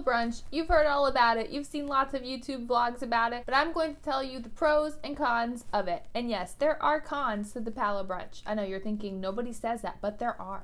PALO Brunch, you've heard all about it. You've seen lots of YouTube vlogs about it, but I'm going to tell you the pros and cons of it. And yes, there are cons to the PALO Brunch. I know you're thinking nobody says that, but there are.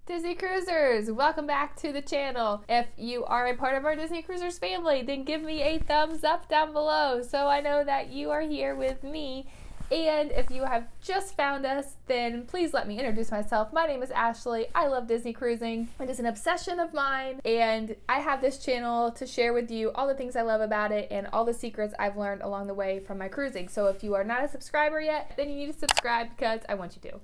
Disney Cruisers, welcome back to the channel. If you are a part of our Disney Cruisers family, then give me a thumbs up down below so I know that you are here with me. And if you have just found us, then please let me introduce myself. My name is Ashley. I love Disney cruising. It is an obsession of mine, and I have this channel to share with you all the things I love about it and all the secrets I've learned along the way from my cruising. So if you are not a subscriber yet, then you need to subscribe because I want you to.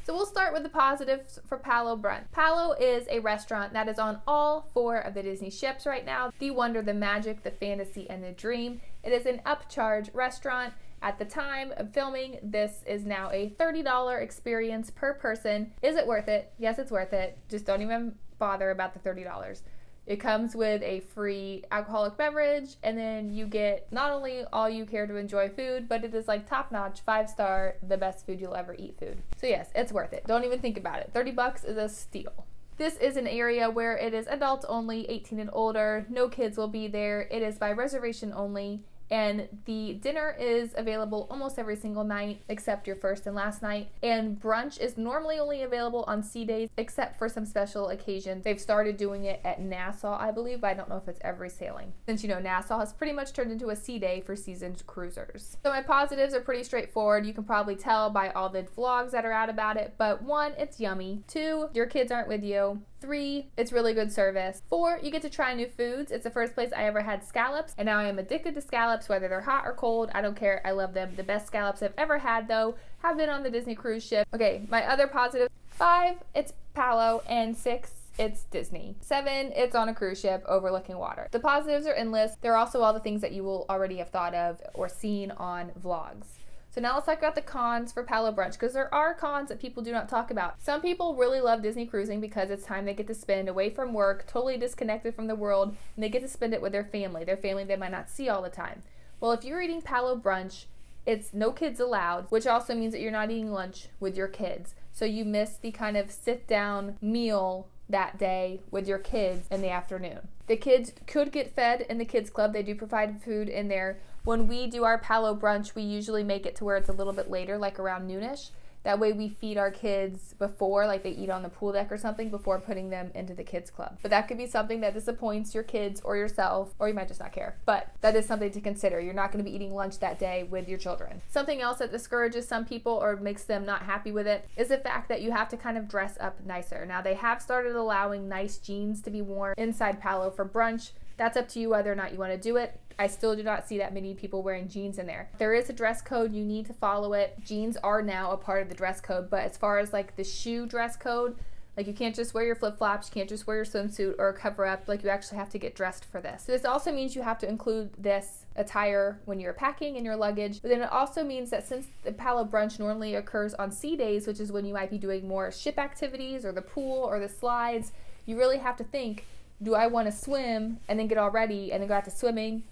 So we'll start with the positives for PALO Brunch. PALO is a restaurant that is on all 4 of the Disney ships right now. The Wonder, the Magic, the Fantasy, and the Dream. It is an upcharge restaurant. At the time of filming, this is now a $30 experience per person. Is it worth it? Yes, it's worth it. Just don't even bother about the $30. It comes with a free alcoholic beverage, and then you get not only all you care to enjoy food, but it is like top-notch, 5-star, the best food you'll ever eat food. So yes, it's worth it. Don't even think about it. 30 bucks is a steal. This is an area where it is adults only, 18 and older. No kids will be there. It is by reservation only. And the dinner is available almost every single night except your first and last night. And brunch is normally only available on sea days except for some special occasions. They've started doing it at Nassau, I believe, but I don't know if it's every sailing. Since you know Nassau has pretty much turned into a sea day for seasoned cruisers. So my positives are pretty straightforward. You can probably tell by all the vlogs that are out about it. But 1, it's yummy. 2, your kids aren't with you. 3, it's really good service. 4, you get to try new foods. It's the first place I ever had scallops, and now I am addicted to scallops, whether they're hot or cold. I don't care. I love them. The best scallops I've ever had, though, have been on the Disney cruise ship. Okay, my other positive. 5, it's PALO, and 6, it's Disney. 7, it's on a cruise ship overlooking water. The positives are endless. There are also all the things that you will already have thought of or seen on vlogs. So now let's talk about the cons for PALO Brunch, because there are cons that people do not talk about. Some people really love Disney cruising because it's time they get to spend away from work, totally disconnected from the world, and they get to spend it with their family they might not see all the time. Well, if you're eating PALO Brunch, it's no kids allowed, which also means that you're not eating lunch with your kids. So you miss the kind of sit-down meal that day with your kids in the afternoon. The kids could get fed in the kids club. They do provide food in there. When we do our PALO Brunch, we usually make it to where it's a little bit later, like around noonish. That way we feed our kids before, like they eat on the pool deck or something, before putting them into the kids club. But that could be something that disappoints your kids or yourself, or you might just not care. But that is something to consider. You're not going to be eating lunch that day with your children. Something else that discourages some people or makes them not happy with it is the fact that you have to kind of dress up nicer. Now they have started allowing nice jeans to be worn inside PALO for brunch. That's up to you whether or not you want to do it. I still do not see that many people wearing jeans in there. There is a dress code. You need to follow it. Jeans are now a part of the dress code, but as far as like the shoe dress code, like you can't just wear your flip-flops, you can't just wear your swimsuit or cover up, like you actually have to get dressed for this. So this also means you have to include this attire when you're packing in your luggage, but then it also means that since the PALO Brunch normally occurs on sea days, which is when you might be doing more ship activities or the pool or the slides, you really have to think, do I want to swim and then get all ready and then go out to swimming?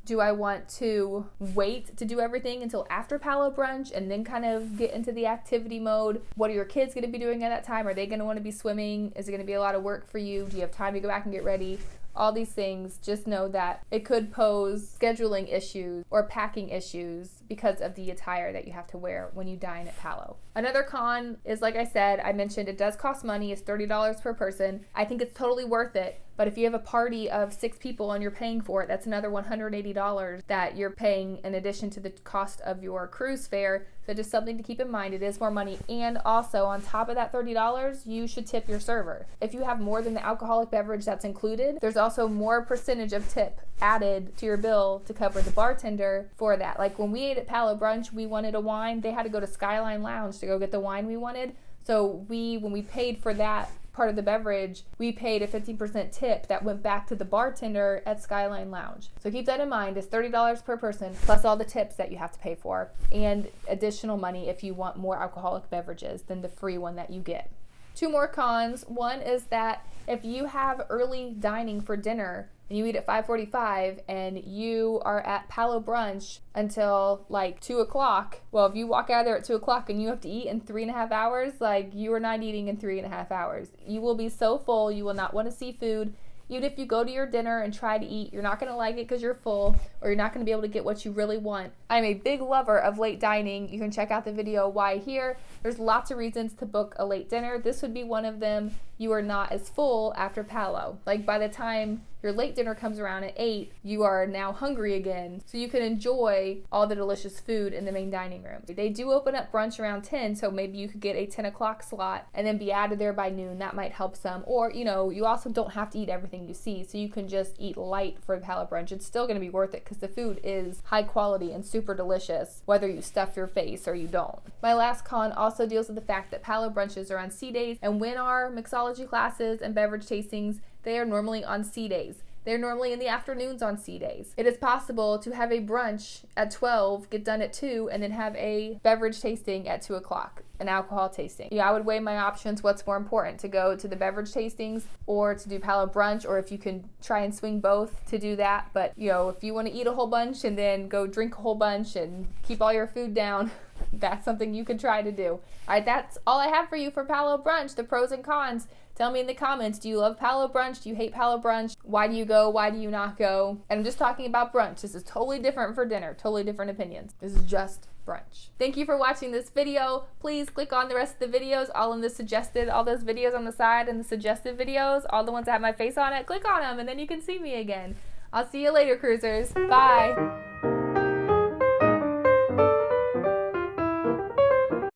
Do I want to wait to do everything until after PALO Brunch and then kind of get into the activity mode? What are your kids going to be doing at that time? Are they going to want to be swimming? Is it going to be a lot of work for you? Do you have time to go back and get ready? All these things, just know that it could pose scheduling issues or packing issues because of the attire that you have to wear when you dine at PALO. Another con is, like I said, I mentioned it does cost money. It's $30 per person. I think it's totally worth it. But if you have a party of 6 people and you're paying for it, that's another $180 that you're paying in addition to the cost of your cruise fare. So just something to keep in mind. It is more money. And also on top of that $30, you should tip your server. If you have more than the alcoholic beverage that's included, there's also more percentage of tip added to your bill to cover the bartender for that. Like when we ate at PALO Brunch, we wanted a wine. They had to go to Skyline Lounge to go get the wine we wanted. So when we paid for that part of the beverage, we paid a 15% tip that went back to the bartender at Skyline Lounge. So keep that in mind. It's $30 per person plus all the tips that you have to pay for and additional money if you want more alcoholic beverages than the free one that you get. Two more cons. One is that if you have early dining for dinner and you eat at 5:45 and you are at PALO Brunch until like 2 o'clock, well, if you walk out of there at 2 o'clock and you have to eat in 3.5 hours, like, you are not eating in 3.5 hours. You will be so full, you will not want to see food. Even if you go to your dinner and try to eat, you're not going to like it because you're full, or you're not going to be able to get what you really want. I'm a big lover of late dining. You can check out the video why here. There's lots of reasons to book a late dinner. This would be one of them. You are not as full after PALO. Like, by the time your late dinner comes around at 8, you are now hungry again, so you can enjoy all the delicious food in the main dining room. They do open up brunch around 10, so maybe you could get a 10 o'clock slot and then be out of there by noon. That might help some. Or, you know, you also don't have to eat everything you see, so you can just eat light for PALO Brunch. It's still going to be worth it because the food is high quality and super delicious, whether you stuff your face or you don't. My last con also deals with the fact that PALO Brunches are on C days, and when our mixology classes and beverage tastings, they are normally on C days. They're normally in the afternoons on C days. It is possible to have a brunch at 12, get done at 2, and then have a beverage tasting at 2 o'clock, an alcohol tasting. Yeah, I would weigh my options. What's more important, to go to the beverage tastings or to do PALO Brunch, or if you can try and swing both, to do that. But, you know, if you want to eat a whole bunch and then go drink a whole bunch and keep all your food down, that's something you could try to do. All right, that's all I have for you for PALO Brunch, the pros and cons. Tell me in the comments, do you love PALO Brunch? Do you hate PALO Brunch? Why do you go? Why do you not go? And I'm just talking about brunch. This is totally different for dinner. Totally different opinions. This is just brunch. Thank you for watching this video. Please click on the rest of the videos, all in the suggested, all those videos on the side and the suggested videos, all the ones that have my face on it. Click on them and then you can see me again. I'll see you later, cruisers. Bye.